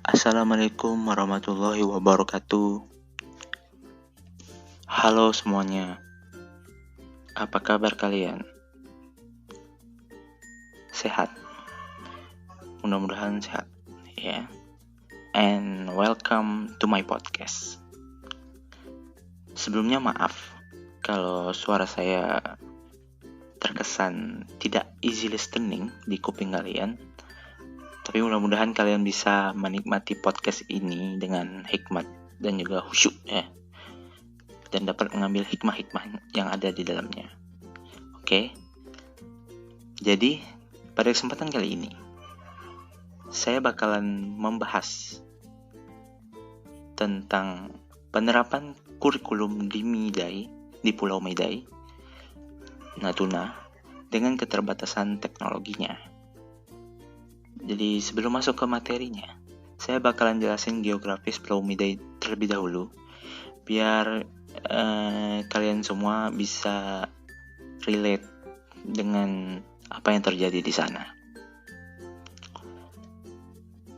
Assalamualaikum warahmatullahi wabarakatuh. Halo semuanya, apa kabar kalian? Sehat? Mudah-mudahan sehat, ya. And welcome to my podcast. Sebelumnya maaf kalau suara saya terkesan tidak easy listening di kuping kalian. Tapi mudah-mudahan kalian bisa menikmati podcast ini dengan hikmat dan juga khusyuk, ya. Dan dapat mengambil hikmah-hikmah yang ada di dalamnya. Oke. Jadi, pada kesempatan kali ini, saya bakalan membahas tentang penerapan kurikulum di Midai, di Pulau Midai, Natuna, dengan keterbatasan teknologinya. Jadi sebelum masuk ke materinya, saya bakalan jelasin geografis Pulau Midai terlebih dahulu, biar kalian semua bisa relate dengan apa yang terjadi di sana.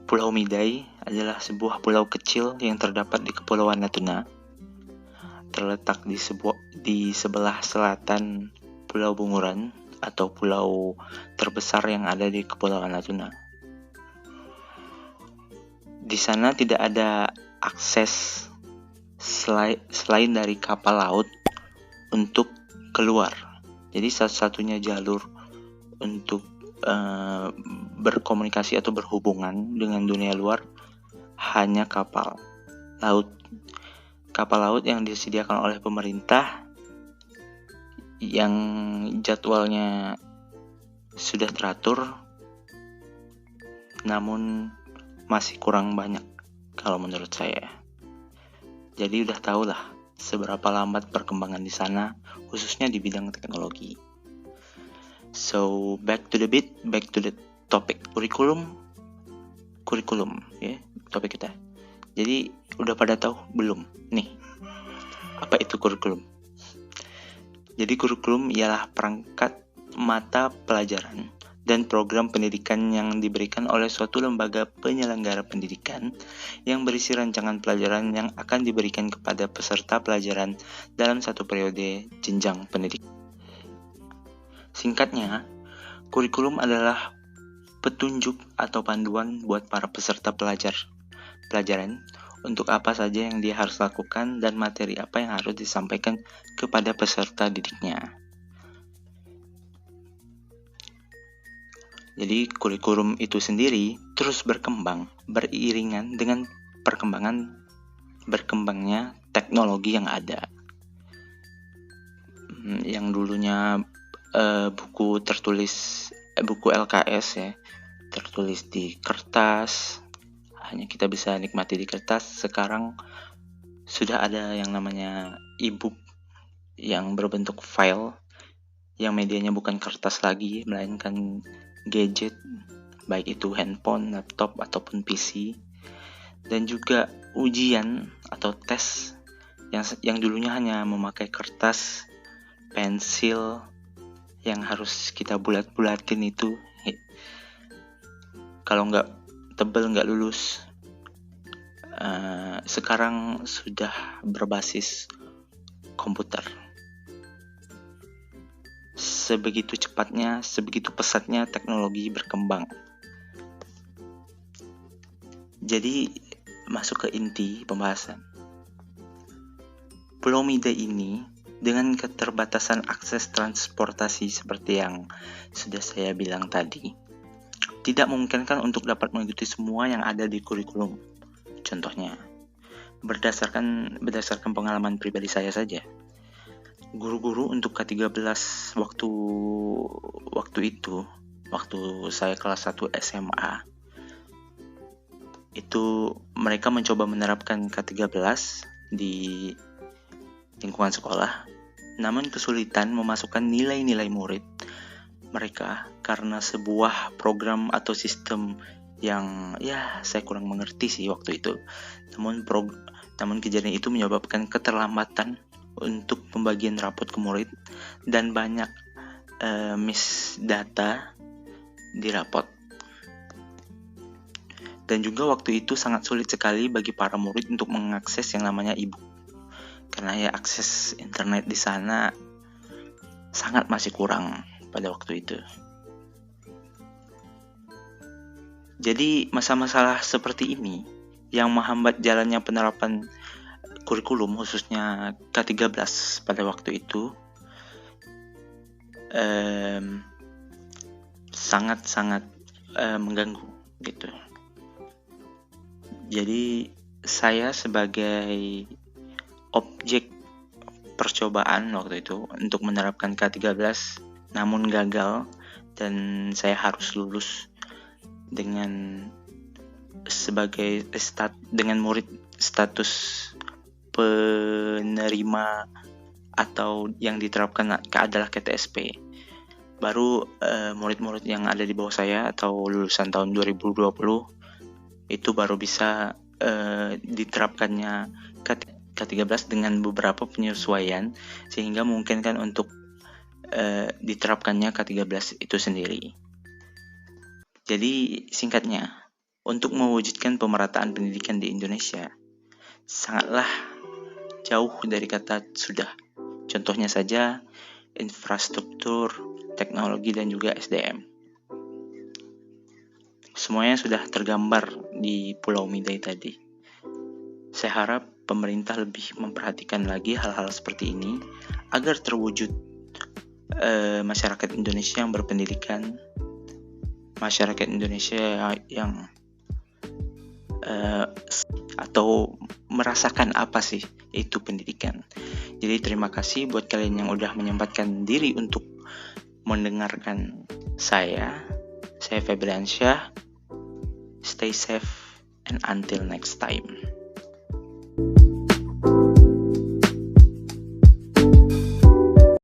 Pulau Midai adalah sebuah pulau kecil yang terdapat di Kepulauan Natuna, terletak di sebelah selatan Pulau Bunguran atau pulau terbesar yang ada di Kepulauan Natuna. Di sana tidak ada akses selain dari kapal laut untuk keluar. Jadi satu-satunya jalur untuk berkomunikasi atau berhubungan dengan dunia luar hanya kapal laut. Kapal laut yang disediakan oleh pemerintah yang jadwalnya sudah teratur, namun masih kurang banyak kalau menurut saya. Jadi udah tau lah seberapa lambat perkembangan di sana, khususnya di bidang teknologi. So back to the topic, kurikulum ya, topik kita. Jadi udah pada tahu belum nih apa itu kurikulum? Jadi kurikulum ialah perangkat mata pelajaran dan program pendidikan yang diberikan oleh suatu lembaga penyelenggara pendidikan yang berisi rancangan pelajaran yang akan diberikan kepada peserta pelajaran dalam satu periode jenjang pendidikan. Singkatnya, kurikulum adalah petunjuk atau panduan buat para peserta pelajaran untuk apa saja yang dia harus lakukan dan materi apa yang harus disampaikan kepada peserta didiknya. Jadi kurikulum itu sendiri terus berkembang beriringan dengan berkembangnya teknologi yang ada. Yang dulunya buku LKS ya, tertulis di kertas, hanya kita bisa nikmati di kertas. Sekarang sudah ada yang namanya e-book yang berbentuk file, yang medianya bukan kertas lagi, melainkan gadget, baik itu handphone, laptop, ataupun PC. Dan juga ujian atau tes yang dulunya hanya memakai kertas, pensil yang harus kita bulat-bulatin itu, kalau nggak tebel nggak lulus. Sekarang sudah berbasis komputer. Sebegitu cepatnya, sebegitu pesatnya teknologi berkembang. Jadi masuk ke inti pembahasan. Pulau Midai ini dengan keterbatasan akses transportasi seperti yang sudah saya bilang tadi, tidak memungkinkan untuk dapat mengikuti semua yang ada di kurikulum. Contohnya, berdasarkan pengalaman pribadi saya saja, guru-guru untuk K13 waktu saya kelas 1 SMA, itu mereka mencoba menerapkan K13 di lingkungan sekolah, namun kesulitan memasukkan nilai-nilai murid mereka karena sebuah program atau sistem yang saya kurang mengerti sih waktu itu. Namun kejadian itu menyebabkan keterlambatan untuk pembagian rapot ke murid dan banyak miss data di rapot. Dan juga waktu itu sangat sulit sekali bagi para murid untuk mengakses yang namanya e-book. Karena ya akses internet di sana sangat masih kurang pada waktu itu. Jadi masalah-masalah seperti ini yang menghambat jalannya penerapan kurikulum khususnya K13 pada waktu itu sangat-sangat mengganggu gitu. Jadi saya sebagai objek percobaan waktu itu untuk menerapkan K13 namun gagal, dan saya harus lulus dengan dengan murid status penerima atau yang diterapkan adalah KTSP. Baru murid-murid yang ada di bawah saya atau lulusan tahun 2020 itu baru bisa diterapkannya K13 dengan beberapa penyesuaian sehingga memungkinkan untuk diterapkannya K13 itu sendiri. Jadi singkatnya, untuk mewujudkan pemerataan pendidikan di Indonesia sangatlah jauh dari kata sudah. Contohnya saja infrastruktur, teknologi, dan juga SDM. Semuanya sudah tergambar di Pulau Midai tadi. Saya harap pemerintah lebih memperhatikan lagi hal-hal seperti ini agar terwujud masyarakat Indonesia yang berpendidikan, masyarakat Indonesia yang atau merasakan apa sih itu pendidikan. Jadi terima kasih buat kalian yang udah menyempatkan diri untuk mendengarkan saya. Saya Febriansyah. Stay safe and until next time.